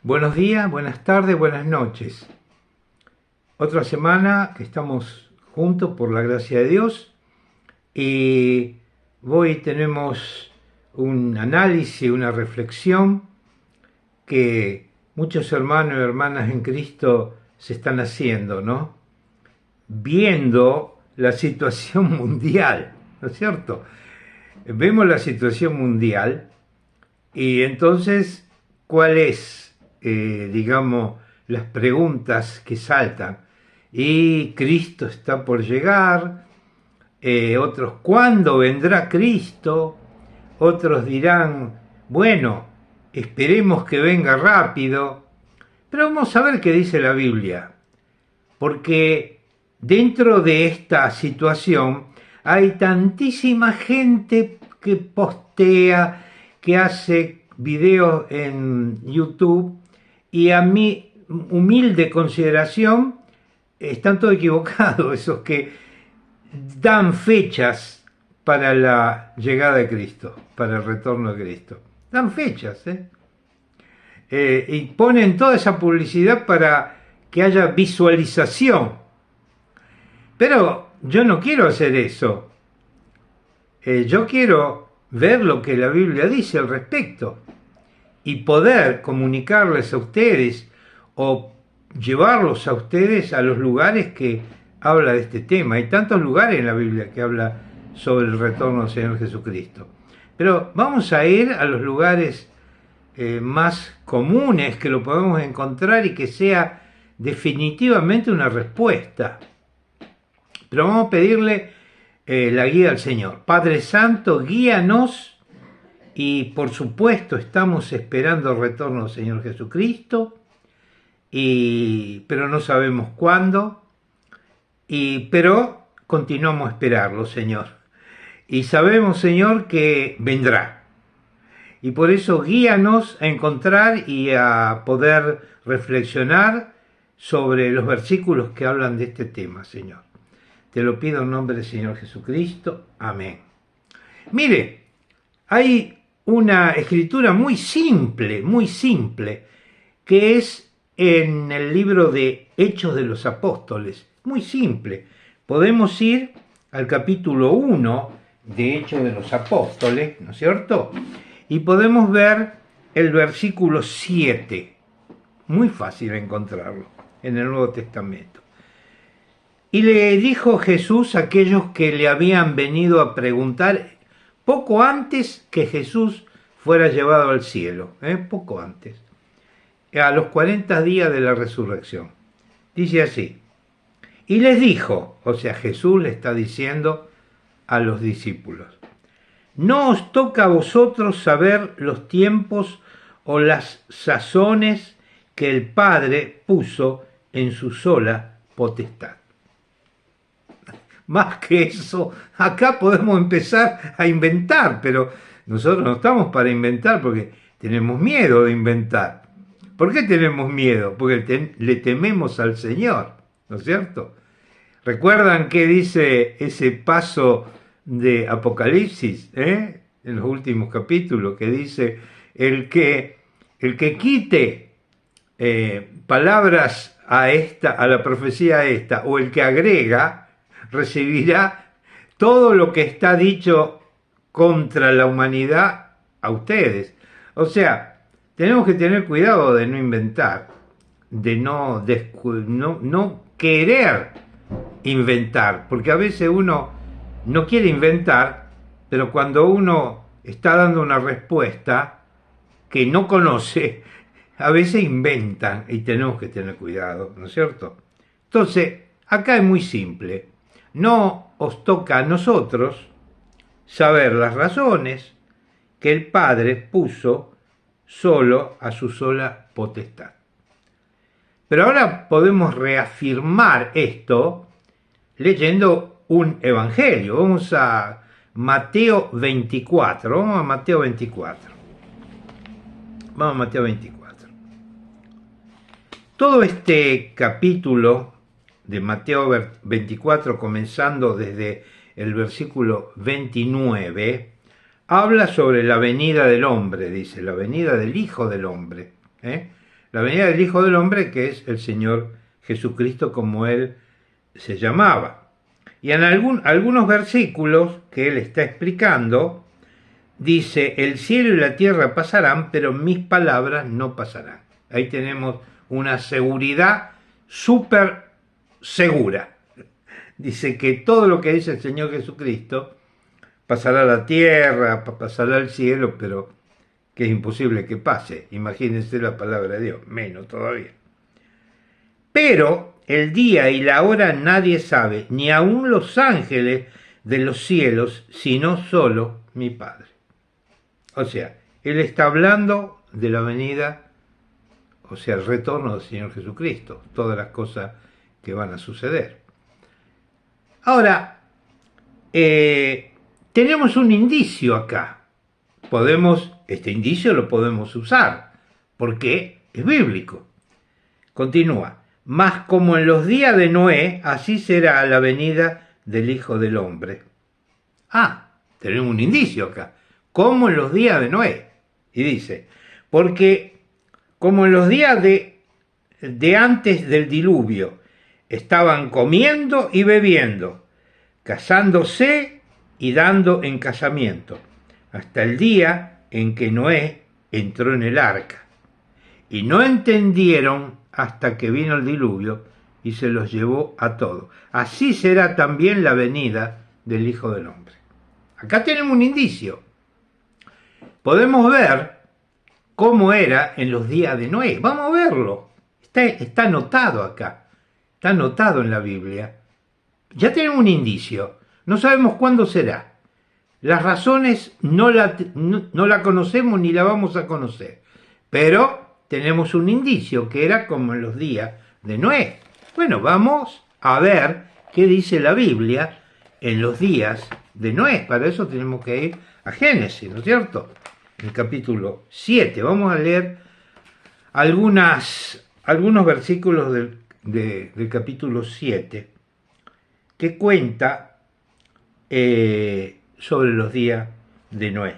Buenos días, buenas tardes, buenas noches. Otra semana que estamos juntos por la gracia de Dios y hoy tenemos un análisis, una reflexión que muchos hermanos y hermanas en Cristo se están haciendo, ¿no? Viendo la situación mundial, ¿no es cierto? Vemos la situación mundial y entonces, ¿cuál es? Digamos, las preguntas que saltan. Y Cristo está por llegar, otros, ¿cuándo vendrá Cristo? Otros dirán, bueno, esperemos que venga rápido. Pero vamos a ver qué dice la Biblia, porque dentro de esta situación hay tantísima gente que postea, que hace videos en YouTube, y a mi humilde consideración están todos equivocados, esos que dan fechas para la llegada de Cristo, para el retorno de Cristo. Dan fechas, y ponen toda esa publicidad para que haya visualización. Pero yo no quiero hacer eso. Yo quiero ver lo que la Biblia dice al respecto y poder comunicarles a ustedes o llevarlos a ustedes a los lugares que habla de este tema. Hay tantos lugares en la Biblia que habla sobre el retorno del Señor Jesucristo. Pero vamos a ir a los lugares más comunes que lo podemos encontrar y que sea definitivamente una respuesta. Pero vamos a pedirle la guía al Señor. Padre Santo, guíanos. Y por supuesto estamos esperando el retorno del Señor Jesucristo, pero no sabemos cuándo, pero continuamos a esperarlo, Señor. Y sabemos, Señor, que vendrá. Y por eso guíanos a encontrar y a poder reflexionar sobre los versículos que hablan de este tema, Señor. Te lo pido en nombre del Señor Jesucristo. Amén. Mire, hay una escritura muy simple, que es en el libro de Hechos de los Apóstoles, muy simple. Podemos ir al capítulo 1 de Hechos de los Apóstoles, ¿no es cierto? Y podemos ver el versículo 7, muy fácil encontrarlo en el Nuevo Testamento. Y le dijo Jesús a aquellos que le habían venido a preguntar, poco antes que Jesús fuera llevado al cielo, poco antes, a los 40 días de la resurrección. Dice así, y les dijo, o sea, Jesús le está diciendo a los discípulos, no os toca a vosotros saber los tiempos o las sazones que el Padre puso en su sola potestad. Más que eso, acá podemos empezar a inventar, pero nosotros no estamos para inventar porque tenemos miedo de inventar. ¿Por qué tenemos miedo? Porque le tememos al Señor, ¿no es cierto? ¿Recuerdan qué dice ese paso de Apocalipsis, en los últimos capítulos, que dice el que quite palabras a la profecía esta, o el que agrega, recibirá todo lo que está dicho contra la humanidad a ustedes? O sea, tenemos que tener cuidado de no inventar, de no querer inventar, porque a veces uno no quiere inventar, pero cuando uno está dando una respuesta que no conoce, a veces inventan y tenemos que tener cuidado, ¿no es cierto? Entonces, acá es muy simple. No os toca a nosotros saber las razones que el Padre puso solo a su sola potestad. Pero ahora podemos reafirmar esto leyendo un evangelio. Vamos a Mateo 24. Vamos a Mateo 24. Todo este capítulo de Mateo 24, comenzando desde el versículo 29, habla sobre la venida del hombre, dice, la venida del Hijo del Hombre, la venida del Hijo del Hombre, que es el Señor Jesucristo, como él se llamaba. Y en algunos versículos que él está explicando, dice, el cielo y la tierra pasarán, pero mis palabras no pasarán. Ahí tenemos una seguridad súper segura. Dice que todo lo que dice el Señor Jesucristo pasará a la tierra, pasará al cielo, pero que es imposible que pase. Imagínense la palabra de Dios, menos todavía. Pero el día y la hora nadie sabe, ni aun los ángeles de los cielos, sino solo mi Padre. O sea, él está hablando de la venida, o sea, el retorno del Señor Jesucristo, todas las cosas que van a suceder. Ahora, tenemos un indicio acá. Este indicio lo podemos usar, porque es bíblico. Continúa. Mas como en los días de Noé, así será la venida del Hijo del Hombre. Tenemos un indicio acá. Como en los días de Noé. Y dice, porque como en los días de antes del diluvio, estaban comiendo y bebiendo, casándose y dando en casamiento, hasta el día en que Noé entró en el arca. Y no entendieron hasta que vino el diluvio y se los llevó a todos. Así será también la venida del Hijo del Hombre. Acá tenemos un indicio. Podemos ver cómo era en los días de Noé. Vamos a verlo. Está anotado acá. Está anotado en la Biblia. Ya tenemos un indicio. No sabemos cuándo será. Las razones no la conocemos ni la vamos a conocer. Pero tenemos un indicio que era como en los días de Noé. Bueno, vamos a ver qué dice la Biblia en los días de Noé. Para eso tenemos que ir a Génesis, ¿no es cierto? En el capítulo 7. Vamos a leer algunos versículos del capítulo 7 que cuenta sobre los días de Noé.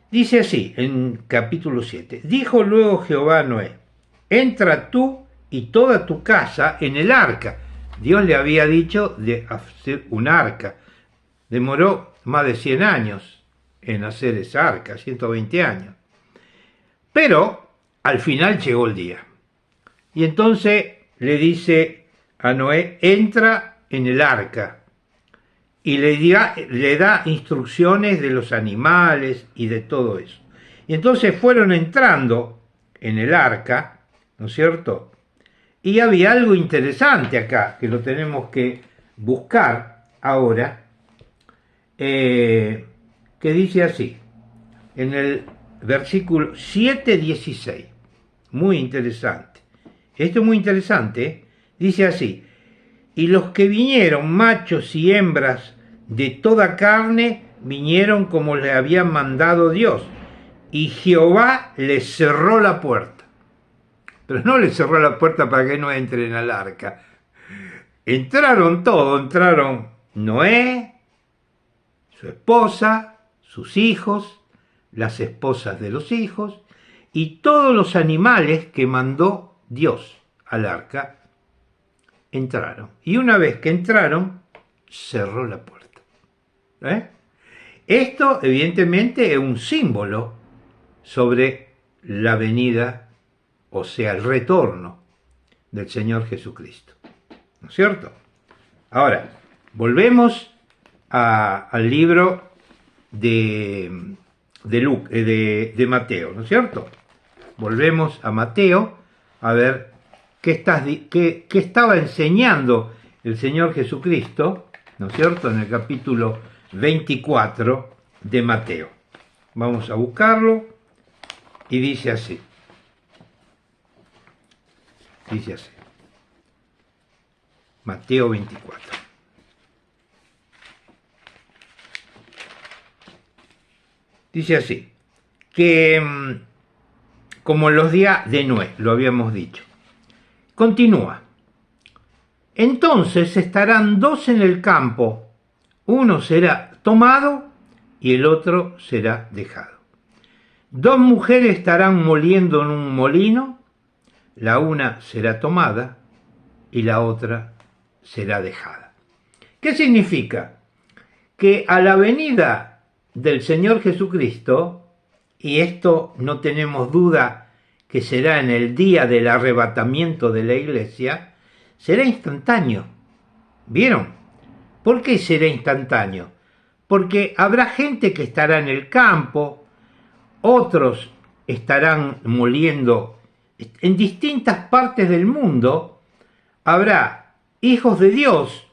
Dice así, en capítulo 7, dijo luego Jehová a Noé, entra tú y toda tu casa en el arca. Dios le había dicho de hacer un arca. Demoró más de 100 años en hacer esa arca, 120 años. Pero al final llegó el día. Y entonces le dice a Noé, entra en el arca. Y le da instrucciones de los animales y de todo eso. Y entonces fueron entrando en el arca, ¿no es cierto? Y había algo interesante acá, que lo tenemos que buscar ahora, que dice así, en el versículo 7:16, muy interesante. Esto es muy interesante, dice así, y los que vinieron, machos y hembras, de toda carne, vinieron como le había mandado Dios, y Jehová les cerró la puerta. Pero no les cerró la puerta para que no entren al arca. Entraron todos, entraron Noé, su esposa, sus hijos, las esposas de los hijos, y todos los animales que mandó Dios al arca, entraron. Y una vez que entraron, cerró la puerta. Esto evidentemente es un símbolo sobre la venida, o sea, el retorno del Señor Jesucristo. ¿No es cierto? Ahora, volvemos al libro de Mateo, ¿no es cierto? Volvemos a Mateo a ver qué estaba enseñando el Señor Jesucristo, ¿no es cierto?, en el capítulo 24 de Mateo. Vamos a buscarlo y dice así. Dice así. Mateo 24. Dice así, que como en los días de Noé, lo habíamos dicho. Continúa. Entonces estarán dos en el campo, uno será tomado y el otro será dejado. Dos mujeres estarán moliendo en un molino, la una será tomada y la otra será dejada. ¿Qué significa? Que a la venida del Señor Jesucristo, y esto no tenemos duda que será en el día del arrebatamiento de la iglesia, será instantáneo. ¿Vieron? ¿Por qué será instantáneo? Porque habrá gente que estará en el campo, otros estarán moliendo en distintas partes del mundo. Habrá hijos de Dios,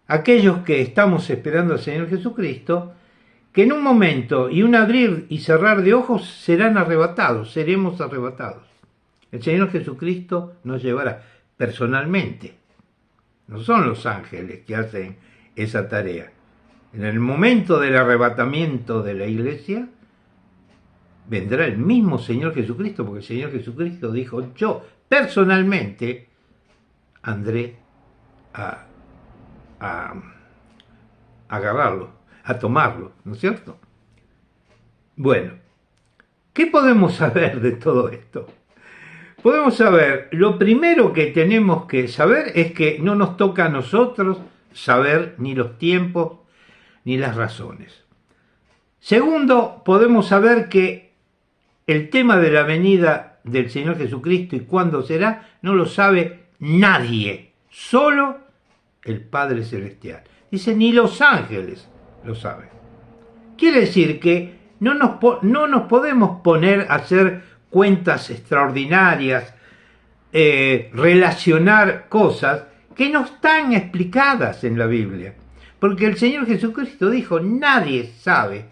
aquellos que estamos esperando al Señor Jesucristo, que en un momento y un abrir y cerrar de ojos serán arrebatados, seremos arrebatados. El Señor Jesucristo nos llevará personalmente. No son los ángeles que hacen esa tarea. En el momento del arrebatamiento de la iglesia, vendrá el mismo Señor Jesucristo, porque el Señor Jesucristo dijo: yo personalmente andré a agarrarlo, a tomarlo, ¿no es cierto? Bueno, ¿qué podemos saber de todo esto? Podemos saber, lo primero que tenemos que saber es que no nos toca a nosotros saber ni los tiempos ni las razones. Segundo, podemos saber que el tema de la venida del Señor Jesucristo y cuándo será, no lo sabe nadie, solo el Padre Celestial. Dice, ni los ángeles lo saben. Quiere decir que no nos podemos poner a hacer cuentas extraordinarias, relacionar cosas que no están explicadas en la Biblia. Porque el Señor Jesucristo dijo, nadie sabe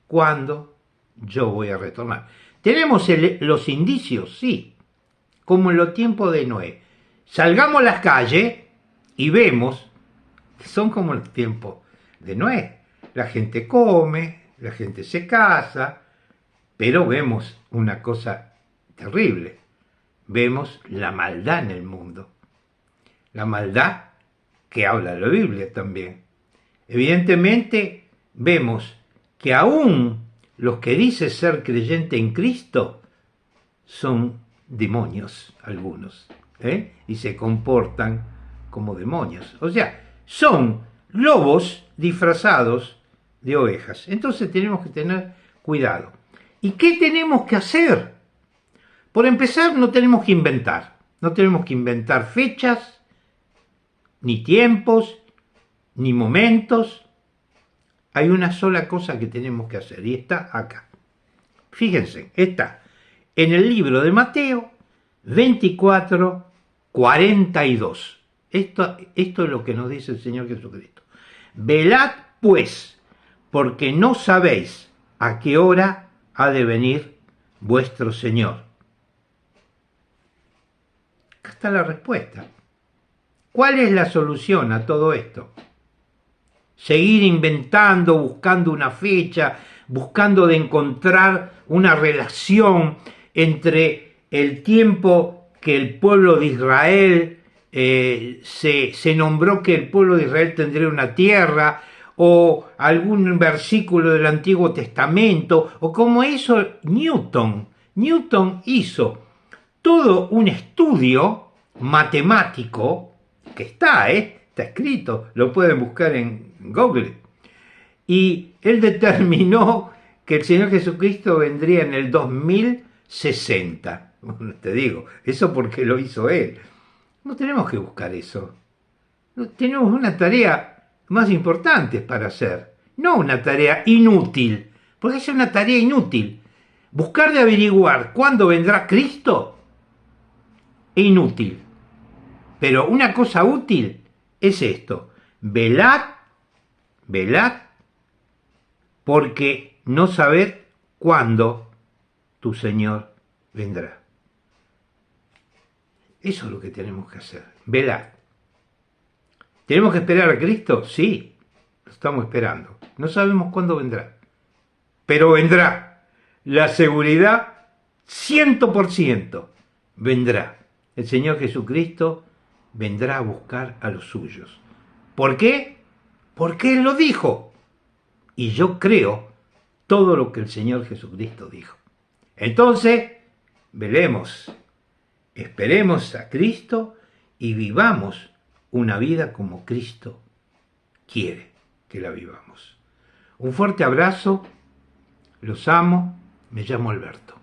cuándo yo voy a retornar. Tenemos los indicios, sí, como en los tiempos de Noé. Salgamos a las calles y vemos que son como los tiempos de Noé. La gente come, la gente se casa, pero vemos una cosa terrible. Vemos la maldad en el mundo. La maldad que habla la Biblia también. Evidentemente vemos que aún los que dicen ser creyentes en Cristo son demonios algunos, y se comportan como demonios. O sea, son lobos disfrazados de ovejas. Entonces tenemos que tener cuidado. ¿Y qué tenemos que hacer? Por empezar, no tenemos que inventar. No tenemos que inventar fechas, ni tiempos, ni momentos. Hay una sola cosa que tenemos que hacer y está acá. Fíjense, está en el libro de Mateo 24, 42. Esto es lo que nos dice el Señor Jesucristo. Velad pues, porque no sabéis a qué hora ha de venir vuestro Señor. Acá está la respuesta. ¿Cuál es la solución a todo esto? Seguir inventando, buscando una fecha, buscando de encontrar una relación entre el tiempo que el pueblo de Israel se nombró que el pueblo de Israel tendría una tierra, o algún versículo del Antiguo Testamento, o como hizo Newton. Newton hizo todo un estudio matemático que está escrito, lo pueden buscar en Google, y él determinó que el Señor Jesucristo vendría en el 2060. Bueno, te digo, eso porque lo hizo él. No tenemos que buscar eso. Tenemos una tarea más importante para hacer, no una tarea inútil, porque es una tarea inútil. Buscar de averiguar cuándo vendrá Cristo es inútil. Pero una cosa útil es esto: velad, porque no sabed cuándo tu Señor vendrá. Eso es lo que tenemos que hacer, velar. ¿Tenemos que esperar a Cristo? Sí, lo estamos esperando. No sabemos cuándo vendrá, pero vendrá. La seguridad, 100%, vendrá. El Señor Jesucristo vendrá a buscar a los suyos. ¿Por qué? Porque Él lo dijo. Y yo creo todo lo que el Señor Jesucristo dijo. Entonces, velemos, esperemos a Cristo y vivamos una vida como Cristo quiere que la vivamos. Un fuerte abrazo, los amo, me llamo Alberto.